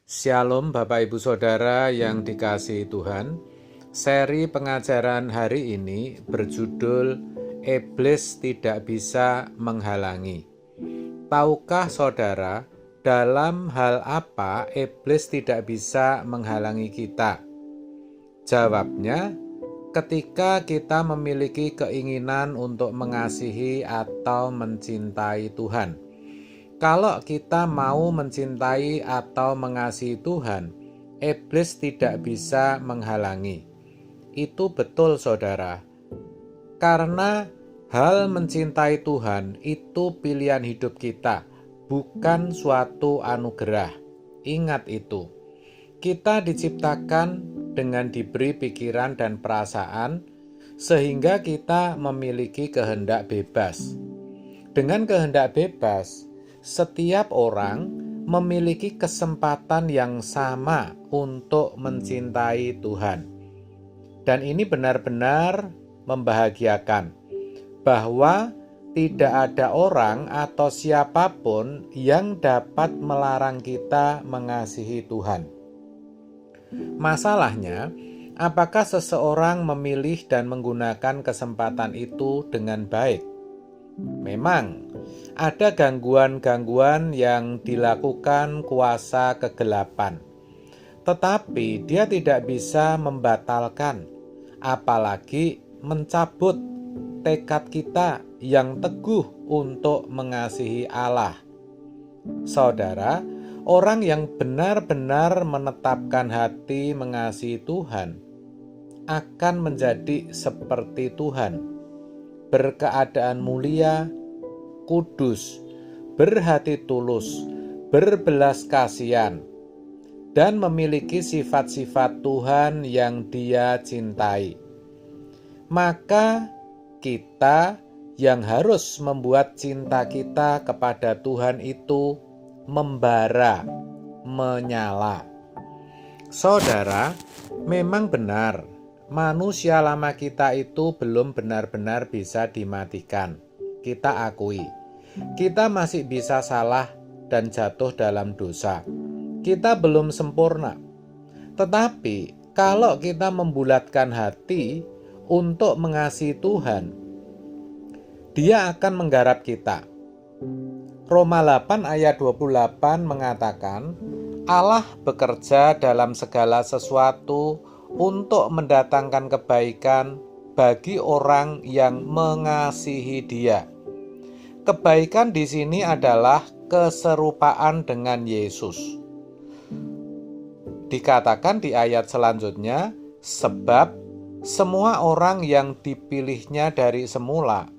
Shalom Bapak Ibu Saudara yang dikasihi Tuhan. Seri pengajaran hari ini berjudul Iblis Tidak Bisa Menghalangi. Tahukah saudara, dalam hal apa iblis tidak bisa menghalangi kita? Jawabnya, ketika kita memiliki keinginan untuk mengasihi atau mencintai Tuhan. Kalau kita mau mencintai atau mengasihi Tuhan, iblis tidak bisa menghalangi. Itu betul, saudara. Karena hal mencintai Tuhan itu pilihan hidup kita, bukan suatu anugerah. Ingat itu. Kita diciptakan dengan diberi pikiran dan perasaan, sehingga kita memiliki kehendak bebas. Dengan kehendak bebas, setiap orang memiliki kesempatan yang sama untuk mencintai Tuhan. Dan ini benar-benar membahagiakan bahwa tidak ada orang atau siapapun yang dapat melarang kita mengasihi Tuhan. Masalahnya, apakah seseorang memilih dan menggunakan kesempatan itu dengan baik? Memang ada gangguan-gangguan yang dilakukan kuasa kegelapan, tetapi dia tidak bisa membatalkan, apalagi mencabut tekad kita yang teguh untuk mengasihi Allah. Saudara, orang yang benar-benar menetapkan hati mengasihi Tuhan akan menjadi seperti Tuhan, berkeadaan mulia, kudus, berhati tulus, berbelas kasihan, dan memiliki sifat-sifat Tuhan yang Dia cintai. Maka kita yang harus membuat cinta kita kepada Tuhan itu membara, menyala. Saudara, memang benar, manusia lama kita itu belum benar-benar bisa dimatikan. Kita akui, kita masih bisa salah dan jatuh dalam dosa. Kita belum sempurna. Tetapi kalau kita membulatkan hati untuk mengasihi Tuhan, Dia akan menggarap kita. Roma 8 ayat 28 mengatakan, Allah bekerja dalam segala sesuatu untuk mendatangkan kebaikan bagi orang yang mengasihi Dia. Kebaikan di sini adalah keserupaan dengan Yesus. Dikatakan di ayat selanjutnya, sebab semua orang yang dipilihnya dari semula,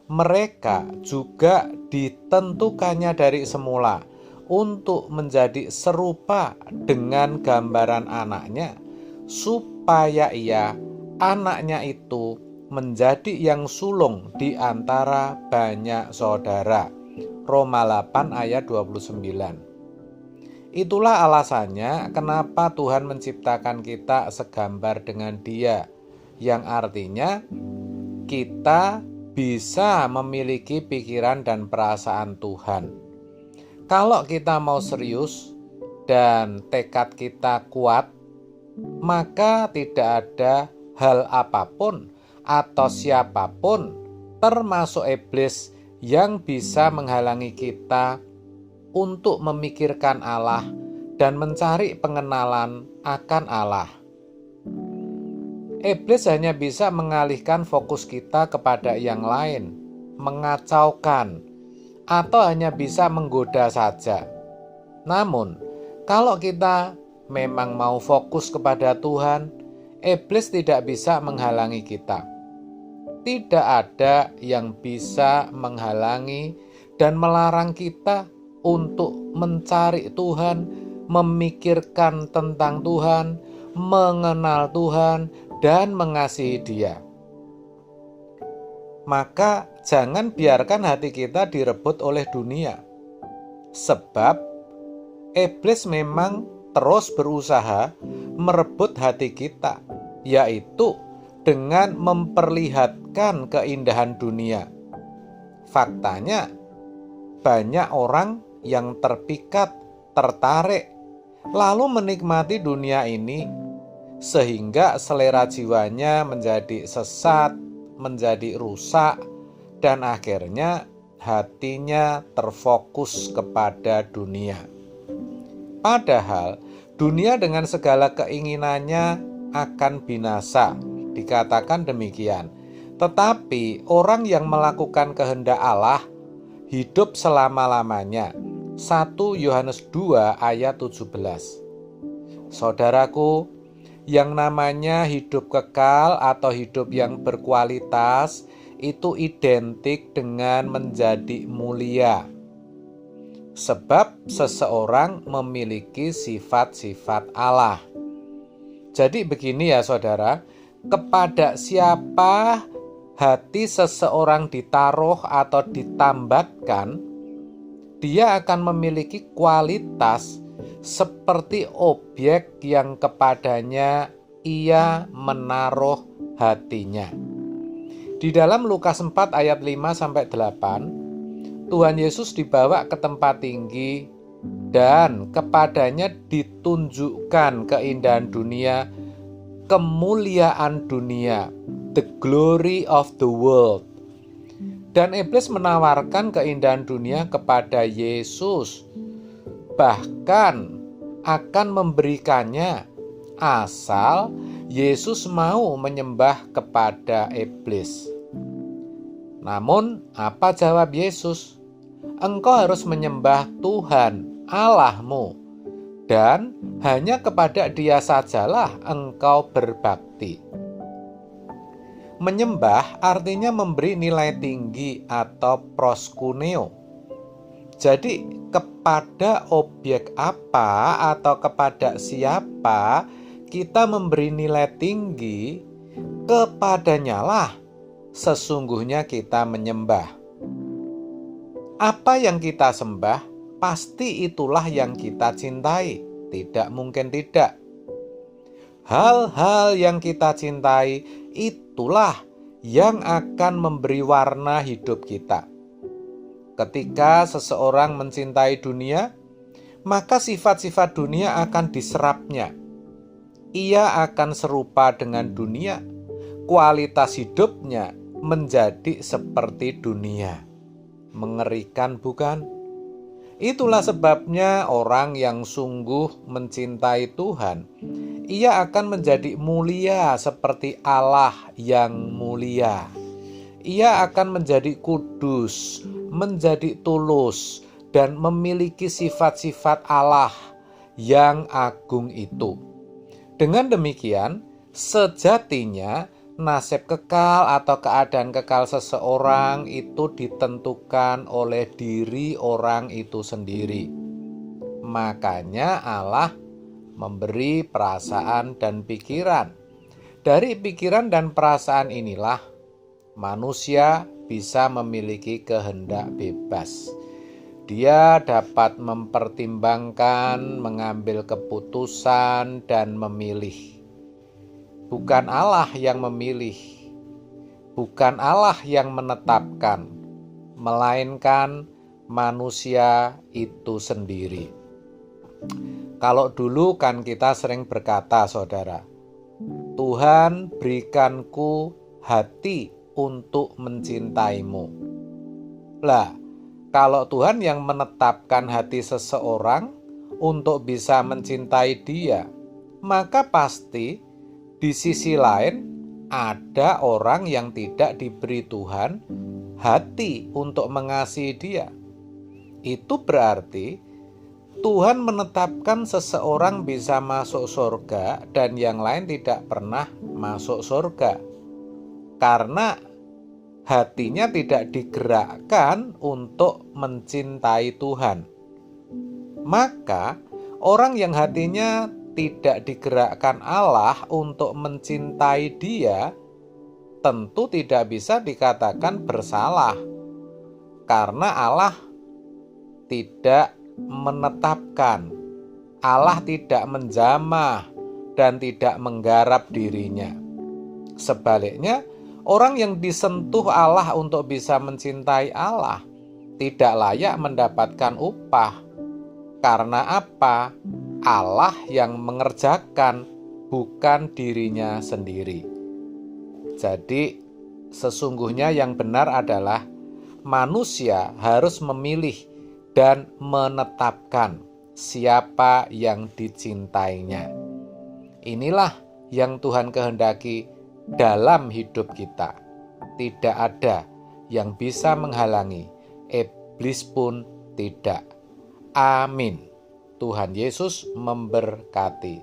mereka juga ditentukannya dari semula untuk menjadi serupa dengan gambaran anaknya, supaya ia, anaknya itu, menjadi yang sulung di antara banyak saudara. Roma 8 ayat 29. Itulah alasannya kenapa Tuhan menciptakan kita segambar dengan Dia, yang artinya kita bisa memiliki pikiran dan perasaan Tuhan. Kalau kita mau serius dan tekad kita kuat, maka tidak ada hal apapun atau siapapun, termasuk iblis, yang bisa menghalangi kita untuk memikirkan Allah dan mencari pengenalan akan Allah. Iblis hanya bisa mengalihkan fokus kita kepada yang lain, mengacaukan, atau hanya bisa menggoda saja. Namun, kalau kita memang mau fokus kepada Tuhan, iblis tidak bisa menghalangi kita. Tidak ada yang bisa menghalangi dan melarang kita untuk mencari Tuhan, memikirkan tentang Tuhan, mengenal Tuhan, dan mengasihi Dia. Maka jangan biarkan hati kita direbut oleh dunia. Sebab iblis memang terus berusaha merebut hati kita, yaitu dengan memperlihatkan keindahan dunia. Faktanya, banyak orang yang terpikat, tertarik lalu menikmati dunia ini sehingga selera jiwanya menjadi sesat, menjadi rusak, dan akhirnya hatinya terfokus kepada dunia. Padahal dunia dengan segala keinginannya akan binasa, dikatakan demikian. Tetapi orang yang melakukan kehendak Allah hidup selama-lamanya. 1 Yohanes 2 ayat 17. Saudaraku, yang namanya hidup kekal atau hidup yang berkualitas itu identik dengan menjadi mulia. Sebab seseorang memiliki sifat-sifat Allah. Jadi begini ya saudara, kepada siapa hati seseorang ditaruh atau ditambatkan, dia akan memiliki kualitas seperti objek yang kepadanya ia menaruh hatinya. Di dalam Lukas 4 ayat 5-8, Tuhan Yesus dibawa ke tempat tinggi dan kepadanya ditunjukkan keindahan dunia, kemuliaan dunia, the glory of the world. Dan iblis menawarkan keindahan dunia kepada Yesus, bahkan akan memberikannya asal Yesus mau menyembah kepada iblis. Namun apa jawab Yesus? Engkau harus menyembah Tuhan Allahmu, dan hanya kepada Dia sajalah engkau berbakti. Menyembah artinya memberi nilai tinggi atau proskuneo. Jadi kepada objek apa atau kepada siapa kita memberi nilai tinggi, kepadanya lah sesungguhnya kita menyembah. Apa yang kita sembah, pasti itulah yang kita cintai. Tidak mungkin tidak. Hal-hal yang kita cintai, itulah yang akan memberi warna hidup kita. Ketika seseorang mencintai dunia, maka sifat-sifat dunia akan diserapnya. Ia akan serupa dengan dunia. Kualitas hidupnya menjadi seperti dunia. Mengerikan bukan? Itulah sebabnya orang yang sungguh mencintai Tuhan, ia akan menjadi mulia seperti Allah yang mulia. Ia akan menjadi kudus, menjadi tulus, dan memiliki sifat-sifat Allah yang agung itu. Dengan demikian, sejatinya nasib kekal atau keadaan kekal seseorang itu ditentukan oleh diri orang itu sendiri. Makanya Allah memberi perasaan dan pikiran. Dari pikiran dan perasaan inilah manusia bisa memiliki kehendak bebas. Dia dapat mempertimbangkan, mengambil keputusan, dan memilih. Bukan Allah yang memilih, bukan Allah yang menetapkan, melainkan manusia itu sendiri. Kalau dulu kan kita sering berkata, saudara, Tuhan berikanku hati untuk mencintaimu. Lah, kalau Tuhan yang menetapkan hati seseorang untuk bisa mencintai dia, maka pasti di sisi lain, ada orang yang tidak diberi Tuhan hati untuk mengasihi dia. Itu berarti Tuhan menetapkan seseorang bisa masuk surga dan yang lain tidak pernah masuk surga. Karena hatinya tidak digerakkan untuk mencintai Tuhan. Maka orang yang hatinya tidak digerakkan Allah untuk mencintai dia, tentu tidak bisa dikatakan bersalah. Karena Allah tidak menetapkan, Allah tidak menjamah dan tidak menggarap dirinya. Sebaliknya, orang yang disentuh Allah untuk bisa mencintai Allah tidak layak mendapatkan upah. Karena apa? Allah yang mengerjakan, bukan dirinya sendiri. Jadi sesungguhnya yang benar adalah manusia harus memilih dan menetapkan siapa yang dicintainya. Inilah yang Tuhan kehendaki dalam hidup kita. Tidak ada yang bisa menghalangi, iblis pun tidak. Amin. Tuhan Yesus memberkati.